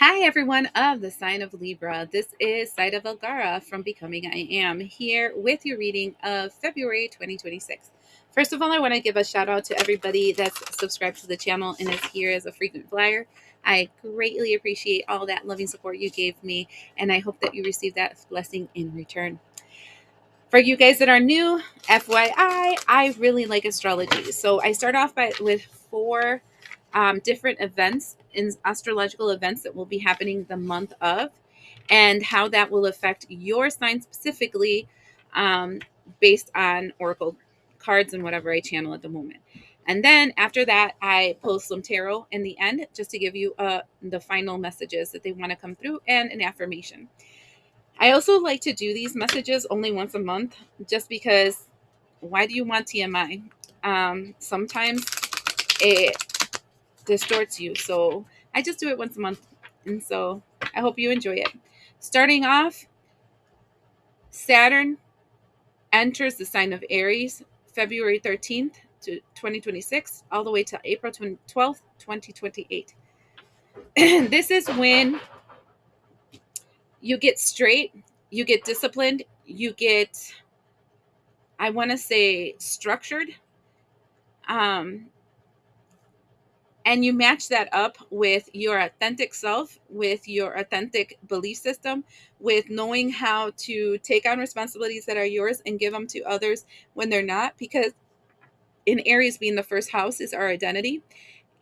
Hi, everyone of the sign of Libra. This is Zaida Velgara from Becoming I Am here with your reading of February 2026. First of all, I want to give a shout out to everybody that's subscribed to the channel and is here as a frequent flyer. I greatly appreciate all that loving support you gave me, and I hope that you receive that blessing in return. For you guys that are new, FYI, I really like astrology. So I start off with four different events in astrological events that will be happening the month of, and how that will affect your sign specifically, um, based on oracle cards and whatever I channel at the moment. And then after that, I post some tarot in the end just to give you the final messages that they want to come through and an affirmation. I also like to do these messages only once a month just because why do you want TMI? Sometimes it distorts you. So I just do it once a month. And so I hope you enjoy it. Starting off, Saturn enters the sign of Aries February 13th to 2026, all the way to April 12th, 2028. This is when you get straight, you get disciplined, you get, I want to say, structured. Um, and you match that up with your authentic self, with your authentic belief system, with knowing how to take on responsibilities that are yours and give them to others when they're not. Because in Aries, being the first house is our identity,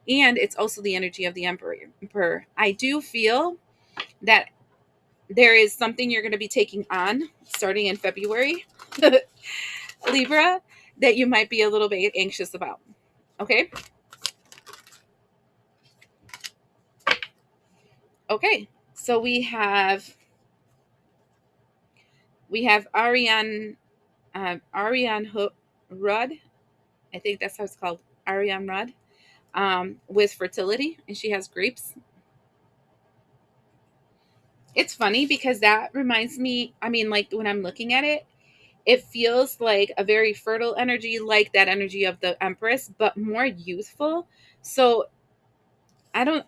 and it's also the energy of the emperor. I do feel that there is something you're going to be taking on starting in February, Libra, that you might be a little bit anxious about. Okay. Okay. So we have Rudd. I think that's how it's called, Ariane Rudd, with fertility, and she has grapes. It's funny because that reminds me. I mean, like when I'm looking at it, it feels like a very fertile energy, like that energy of the Empress, but more youthful. So I don't.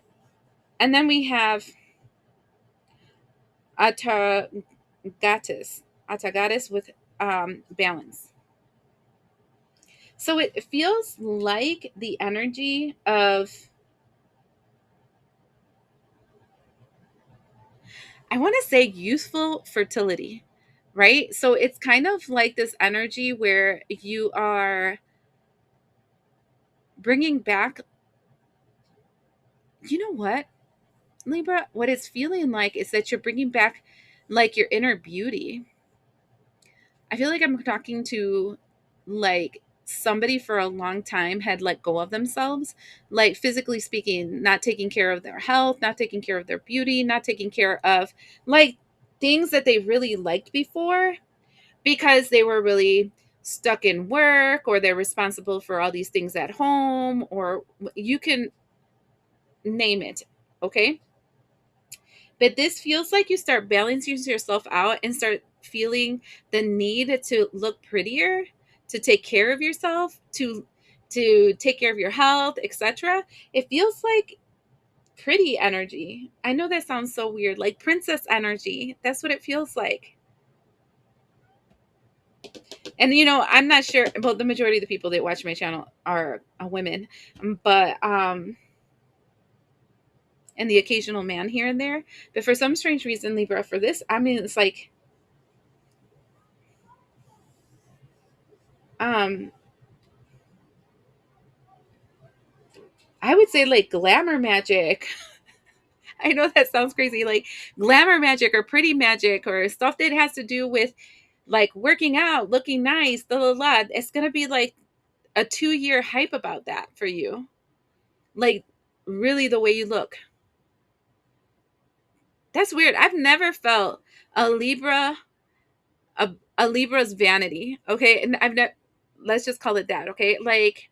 And then we have Atagatis, Atagatis with balance. So it feels like the energy of, I want to say, youthful fertility, right? So it's kind of like this energy where you are bringing back, you know what, Libra? What it's feeling like is that you're bringing back like your inner beauty. I feel like I'm talking to like somebody for a long time had let go of themselves, like physically speaking, not taking care of their health, not taking care of their beauty, not taking care of like things that they really liked before because they were really stuck in work, or they're responsible for all these things at home, or you can name it. Okay. But this feels like you start balancing yourself out and start feeling the need to look prettier, to take care of yourself, to take care of your health, etc. It feels like pretty energy. I know that sounds so weird, like princess energy. That's what it feels like. And I'm not sure, well, the majority of the people that watch my channel are women, but and the occasional man here and there. But for some strange reason, Libra, for this, I mean, it's like, um I would say like glamour magic. I know that sounds crazy, like glamour magic or pretty magic or stuff that has to do with like working out, looking nice, blah blah blah. It's gonna be like a 2 year hype about that for you. Like really the way you look. That's weird. I've never felt a Libra, a Libra's vanity. Okay. And I've never, let's just call it that. Okay. Like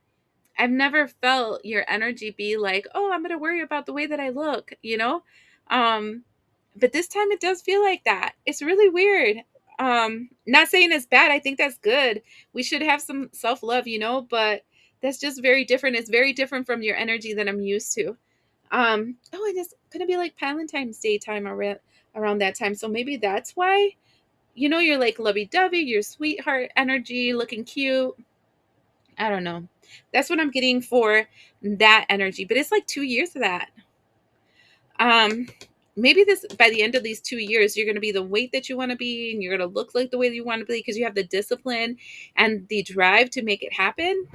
I've never felt your energy be like, oh, I'm going to worry about the way that I look, you know? Um, but this time it does feel like that. It's really weird. Not saying it's bad. I think that's good. We should have some self love, but that's just very different. It's very different from your energy that I'm used to. Oh, and it's gonna be like Valentine's Day time around that time. So maybe that's why, you're like lovey-dovey, you're sweetheart energy, looking cute. I don't know. That's what I'm getting for that energy. But it's like 2 years of that. Um, maybe this by the end of these 2 years, you're gonna be the weight that you want to be, and you're gonna look like the way that you want to be because you have the discipline and the drive to make it happen.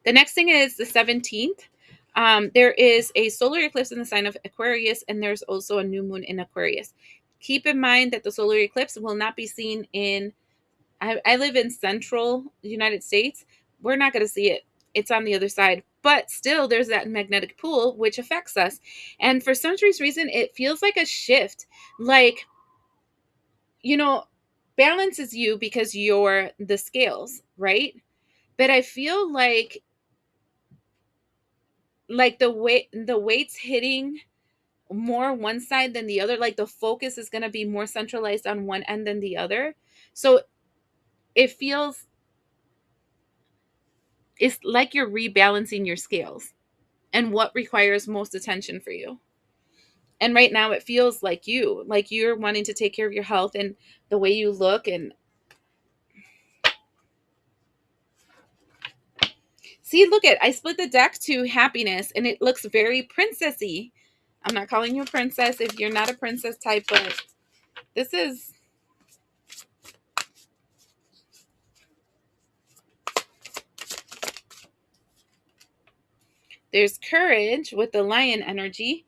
The next thing is the 17th. There is a solar eclipse in the sign of Aquarius, and there's also a new moon in Aquarius. Keep in mind that the solar eclipse will not be seen in. I live in central United States. We're not going to see it. It's on the other side. But still, there's that magnetic pull, which affects us. And for some strange reason, it feels like a shift. Like, you know, balance is you because you're the scales, right? But I feel like the weight's hitting more one side than the other. Like the focus is going to be more centralized on one end than the other. So it feels it's like you're rebalancing your scales and what requires most attention for you. And right now it feels like you're wanting to take care of your health and the way you look. And see, look at, I split the deck to happiness and it looks very princessy. I'm not calling you a princess if you're not a princess type, but this is, there's courage with the lion energy.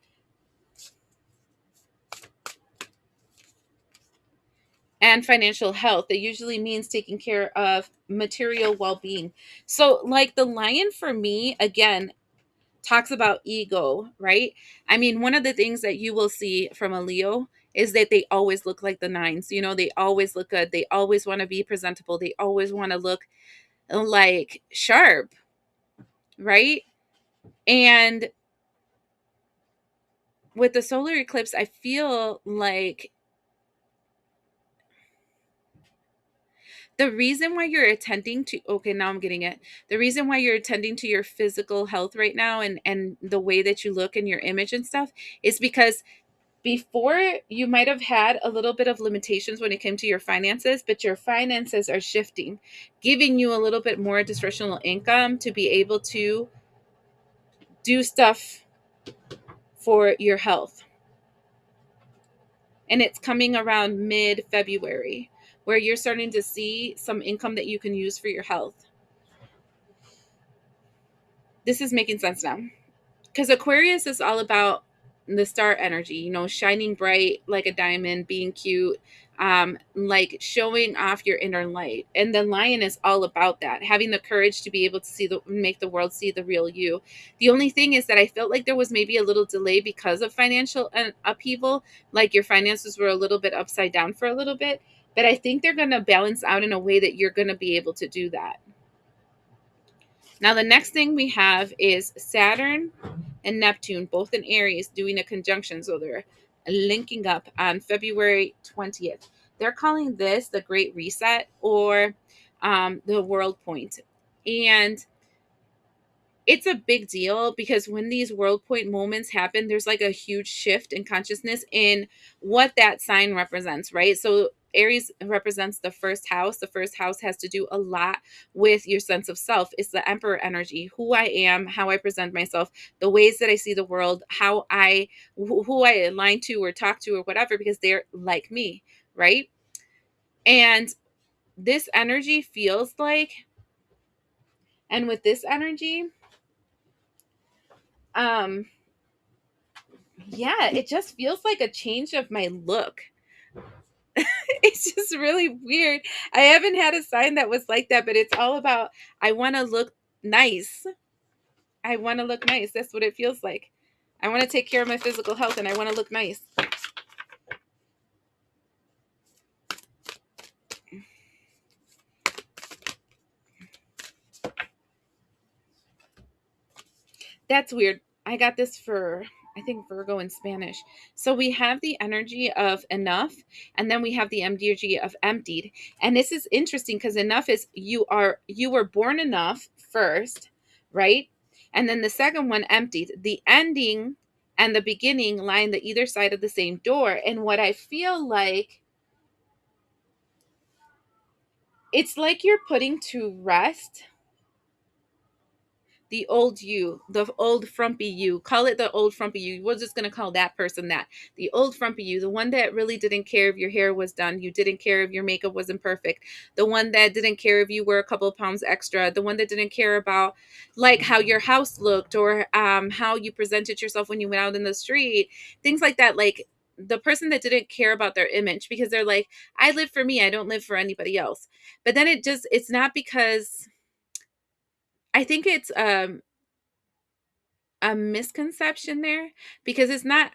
And financial health. That usually means taking care of material well-being. So like the lion for me, again, talks about ego, right? I mean, one of the things that you will see from a Leo is that they always look like the nines. They always look good. They always want to be presentable. They always want to look like sharp, right? And with the solar eclipse, I feel like the reason why you're attending to, okay, now I'm getting it. The reason why you're attending to your physical health right now and the way that you look and your image and stuff is because before you might have had a little bit of limitations when it came to your finances, but your finances are shifting, giving you a little bit more discretional income to be able to do stuff for your health. And it's coming around mid-February where you're starting to see some income that you can use for your health. This is making sense now. Because Aquarius is all about the star energy, shining bright like a diamond, being cute, like showing off your inner light. And the lion is all about that, having the courage to be able to make the world see the real you. The only thing is that I felt like there was maybe a little delay because of financial upheaval, like your finances were a little bit upside down for a little bit. But I think they're going to balance out in a way that you're going to be able to do that. Now, the next thing we have is Saturn and Neptune, both in Aries, doing a conjunction. So they're linking up on February 20th. They're calling this the Great Reset or the World Point. And it's a big deal because when these world point moments happen, there's like a huge shift in consciousness in what that sign represents, right? So Aries represents the first house. The first house has to do a lot with your sense of self. It's the emperor energy, who I am, how I present myself, the ways that I see the world, who I align to or talk to or whatever, because they're like me, right? And this energy feels like, and with this energy, um, yeah, it just feels like a change of my look. It's just really weird. I haven't had a sign that was like that, but it's all about I want to look nice. I want to look nice. That's what it feels like. I want to take care of my physical health and I want to look nice. That's weird. I got this for, I think, Virgo in Spanish. So we have the energy of enough, and then we have the energy of emptied. And this is interesting because enough is you were born enough first, right? And then the second one emptied. The ending and the beginning lie on the either side of the same door. And what I feel like, it's like you're putting to rest the old you, the old frumpy you. Call it the old frumpy you. We're just going to call that person that. The old frumpy you, the one that really didn't care if your hair was done. You didn't care if your makeup wasn't perfect. The one that didn't care if you were a couple of pounds extra. The one that didn't care about like how your house looked or how you presented yourself when you went out in the street. Things like that. Like the person that didn't care about their image because they're like, I live for me. I don't live for anybody else. But then it's not because I think it's a misconception there because it's not.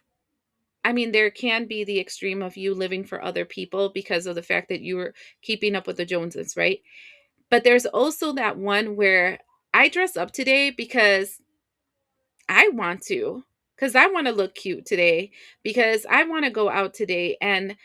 I mean, there can be the extreme of you living for other people because of the fact that you were keeping up with the Joneses, right? But there's also that one where I dress up today because I want to, because I want to look cute today, because I want to go out today and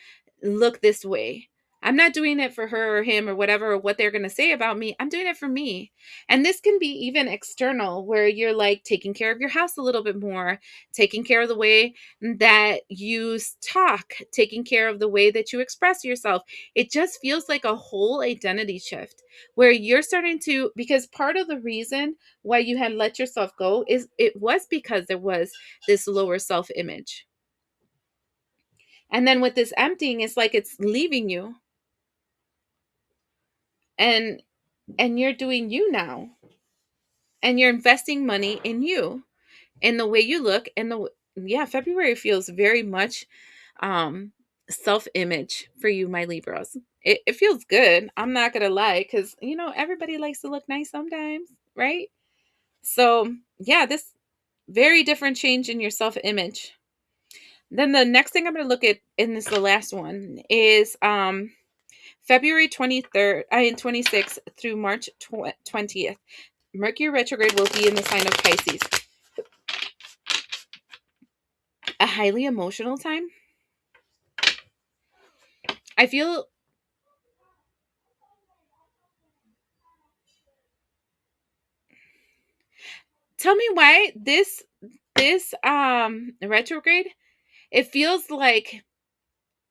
look this way. I'm not doing it for her or him or whatever, or what they're going to say about me. I'm doing it for me. And this can be even external, where you're like taking care of your house a little bit more, taking care of the way that you talk, taking care of the way that you express yourself. It just feels like a whole identity shift where you're starting to, because part of the reason why you had let yourself go is it was because there was this lower self image. And then with this emptying, it's like it's leaving you, and you're doing you now, and you're investing money in you, in the way you look, and the yeah, February feels very much um self image for you, my Libras. It feels good. I'm not gonna lie, because everybody likes to look nice sometimes, right? So yeah, this very different change in your self image. Then the next thing I'm going to look at, and this is the last one, is February 23rd, 26th through March 20th. Mercury retrograde will be in the sign of Pisces. A highly emotional time. I feel, tell me why this retrograde, it feels like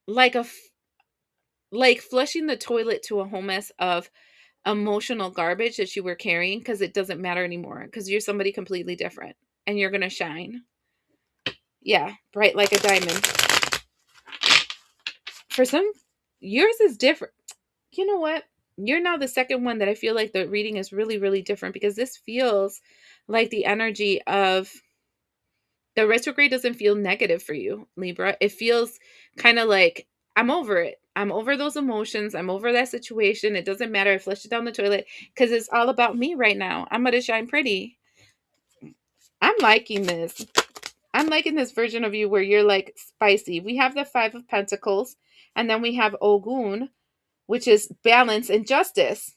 a like flushing the toilet to a whole mess of emotional garbage that you were carrying, because it doesn't matter anymore, because you're somebody completely different and you're going to shine. Yeah, bright like a diamond. For some, yours is different. You know what? You're now the second one that I feel like the reading is really, really different, because this feels like the energy of the retrograde doesn't feel negative for you, Libra. It feels kind of like, I'm over it. I'm over those emotions. I'm over that situation. It doesn't matter. I flushed it down the toilet because it's all about me right now. I'm going to shine pretty. I'm liking this. I'm liking this version of you where you're like spicy. We have the Five of Pentacles, and then we have Ogun, which is balance and justice.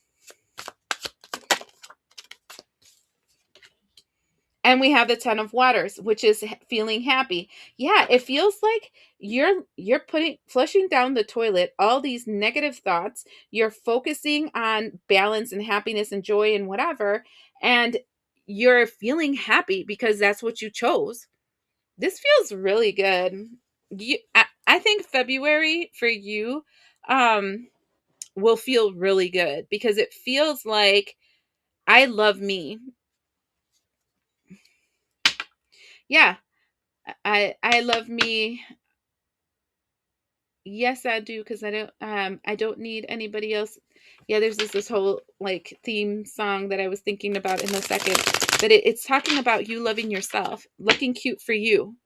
And we have the Ten of Waters, which is feeling happy. Yeah, it feels like you're putting flushing down the toilet all these negative thoughts. You're focusing on balance and happiness and joy and whatever, and you're feeling happy because that's what you chose. This feels really good. I think February for you will feel really good because it feels like I love me. Yeah, I love me. Yes, I do, because I don't need anybody else. Yeah, there's this whole like theme song that I was thinking about in a second, but it's talking about you loving yourself, looking cute for you.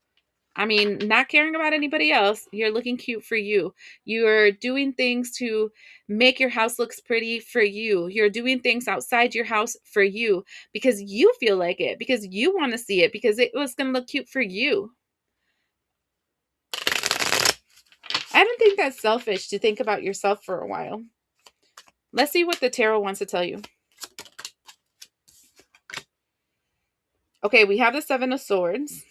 I mean, not caring about anybody else. You're looking cute for you. You're doing things to make your house looks pretty for you. You're doing things outside your house for you because you feel like it, because you want to see it, because it was going to look cute for you. I don't think that's selfish to think about yourself for a while. Let's see what the tarot wants to tell you. Okay, we have the Seven of Swords.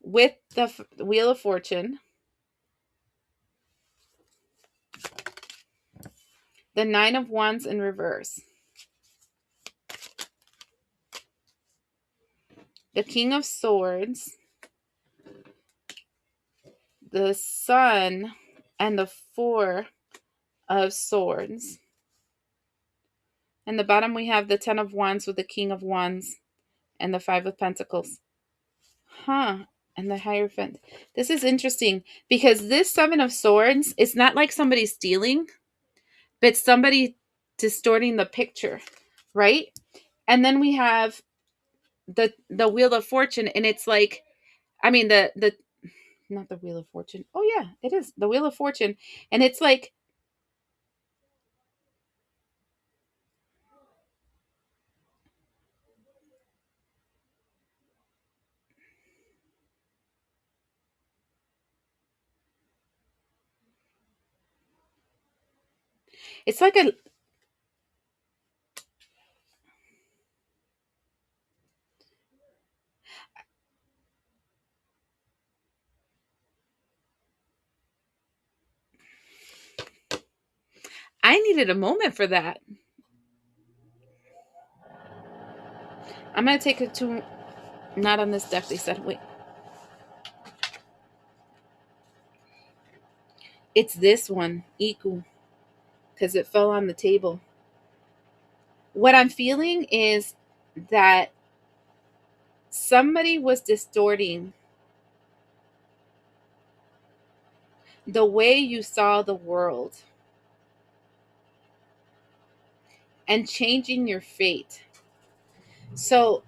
With the Wheel of Fortune. the Nine of Wands in reverse, the King of Swords, the Sun, and the Four of Swords. And the bottom we have the Ten of Wands with the King of Wands and the Five of Pentacles. Huh. And the Hierophant. This is interesting because this Seven of Swords is not like somebody stealing, but somebody distorting the picture, right? And then we have the Wheel of Fortune, and it's like, I mean, the not the Wheel of Fortune. Oh yeah, it is the Wheel of Fortune, and it's like, it's like a. I needed a moment for that. I'm gonna take it to, not on this deck. They said, wait, it's this one, Iku, because it fell on the table. What I'm feeling is that somebody was distorting the way you saw the world and changing your fate. So,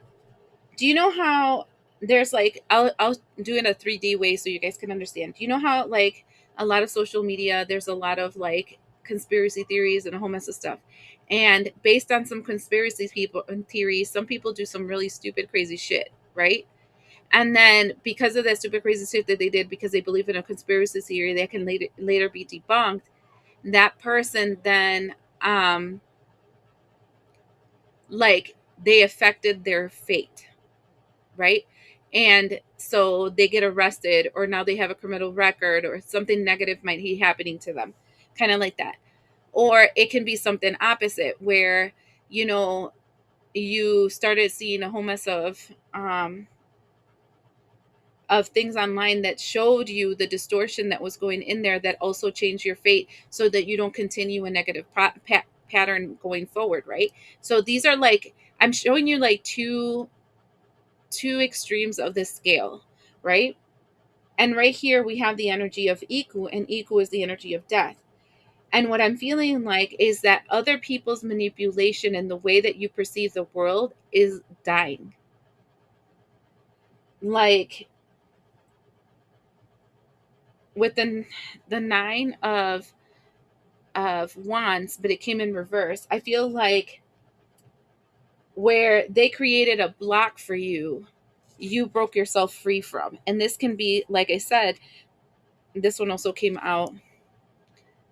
do you know how there's like, I'll do it in a 3D way so you guys can understand. Do you know how like a lot of social media, there's a lot of like conspiracy theories and a whole mess of stuff. And based on some conspiracy people and theories, some people do some really stupid, crazy shit, right? And then because of that stupid, crazy shit that they did, because they believe in a conspiracy theory that can later be debunked, that person then like they affected their fate, right? And so they get arrested, or now they have a criminal record, or something negative might be happening to them, kind of like that. Or it can be something opposite where, you know, you started seeing a whole mess of things online that showed you the distortion that was going in there that also changed your fate so that you don't continue a negative pattern going forward, right? So these are like, I'm showing you like two extremes of this scale, right? And right here we have the energy of Iku, and Iku is the energy of death. And what I'm feeling like is that other people's manipulation and the way that you perceive the world is dying. Like with the nine of wands, but it came in reverse. I feel like where they created a block for you, you broke yourself free from. And this can be, like I said, this one also came out,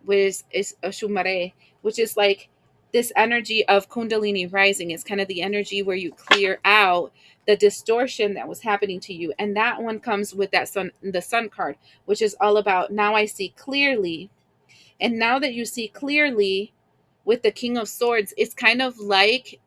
which is a shumare, which is like this energy of kundalini rising. It's kind of the energy where you clear out the distortion that was happening to you. And that one comes with that sun, the sun card, which is all about now I see clearly. And now that you see clearly with the King of Swords, it's kind of like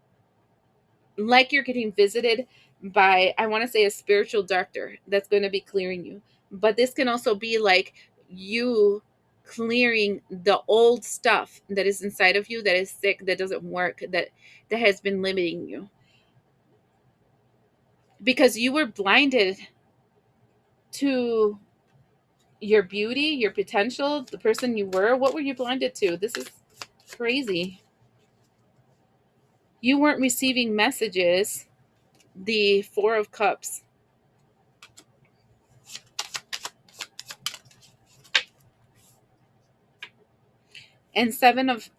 you're getting visited by, I want to say, a spiritual doctor that's going to be clearing you. But this can also be like you clearing the old stuff that is inside of you, that is sick, that doesn't work, that has been limiting you, because you were blinded to your beauty, your potential, the person you were. What were you blinded to? This is crazy. You weren't receiving messages. The Four of Cups and Seven of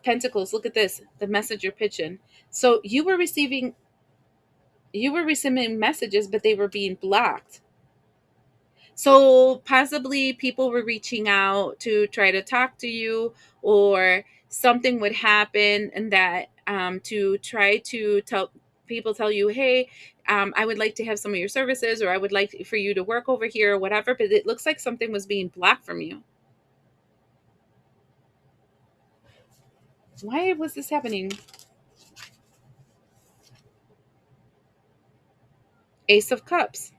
Pentacles. Look at this, the message you're pitching. So you were receiving messages, but they were being blocked. So possibly people were reaching out to try to talk to you, or something would happen, and that to try to tell you, hey, I would like to have some of your services, or I would like for you to work over here, or whatever. But it looks like something was being blocked from you. Why was this happening? Ace of Cups.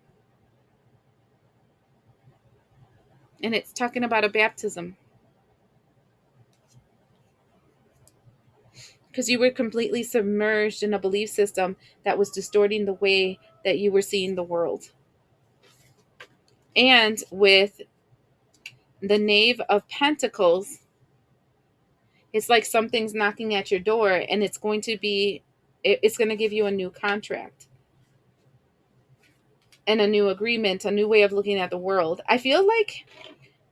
And it's talking about a baptism. Because you were completely submerged in a belief system that was distorting the way that you were seeing the world. And with the Knave of Pentacles, it's like something's knocking at your door, and it's going to be, it's going to give you a new contract and a new agreement, a new way of looking at the world. I feel like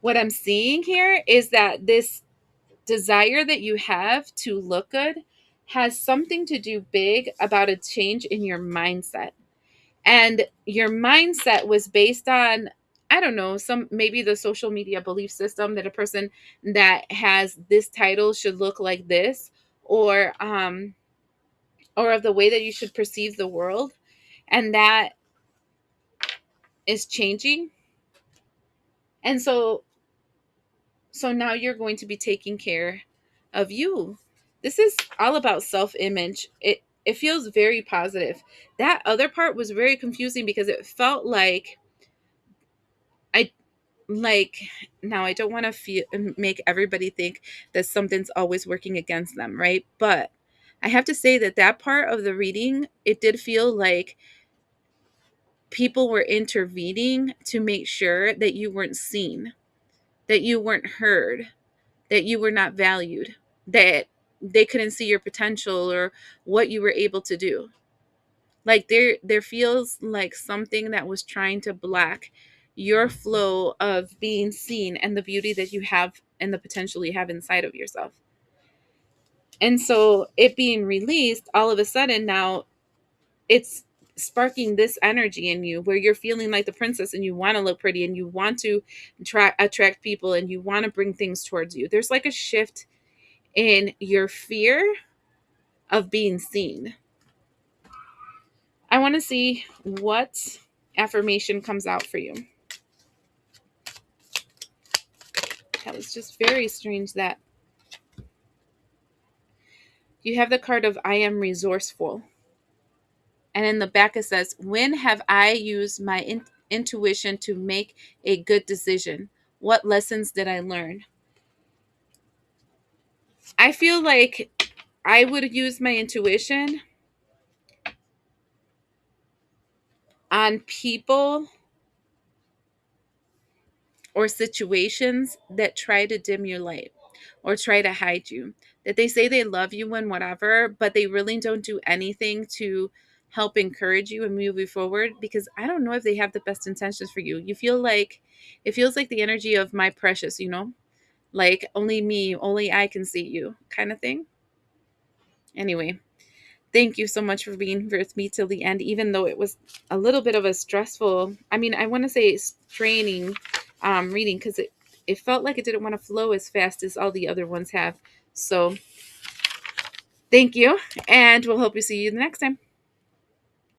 what I'm seeing here is that this desire that you have to look good has something to do big about a change in your mindset. And your mindset was based on, I don't know, some maybe the social media belief system that a person that has this title should look like this, or of the way that you should perceive the world, and that is changing. And so now you're going to be taking care of you. This is all about self-image. It feels very positive. That other part was very confusing because it felt I like now I don't want to feel make everybody think that something's always working against them, right? But I have to say that that part of the reading, it did feel like people were intervening to make sure that you weren't seen, that you weren't heard, that you were not valued, that they couldn't see your potential or what you were able to do. Like there feels like something that was trying to block your flow of being seen and the beauty that you have and the potential you have inside of yourself. And so it being released, all of a sudden now it's sparking this energy in you where you're feeling like the princess and you want to look pretty and you want to attract people and you want to bring things towards you. There's like a shift in your fear of being seen. I want to see what affirmation comes out for you. That was just very strange that you have the card of I am resourceful. And in the back it says, when have I used my intuition to make a good decision? What lessons did I learn? I feel like I would use my intuition on people or situations that try to dim your light or try to hide you. That they say they love you and whatever, but they really don't do anything to help encourage you and move you forward, because I don't know if they have the best intentions for you. You feel like it feels like the energy of my precious, like only me, only I can see you kind of thing. Anyway, thank you so much for being here with me till the end, even though it was a little bit of a stressful, I mean, I want to say straining reading, because it felt like it didn't want to flow as fast as all the other ones have. So thank you, and we'll hope to see you the next time.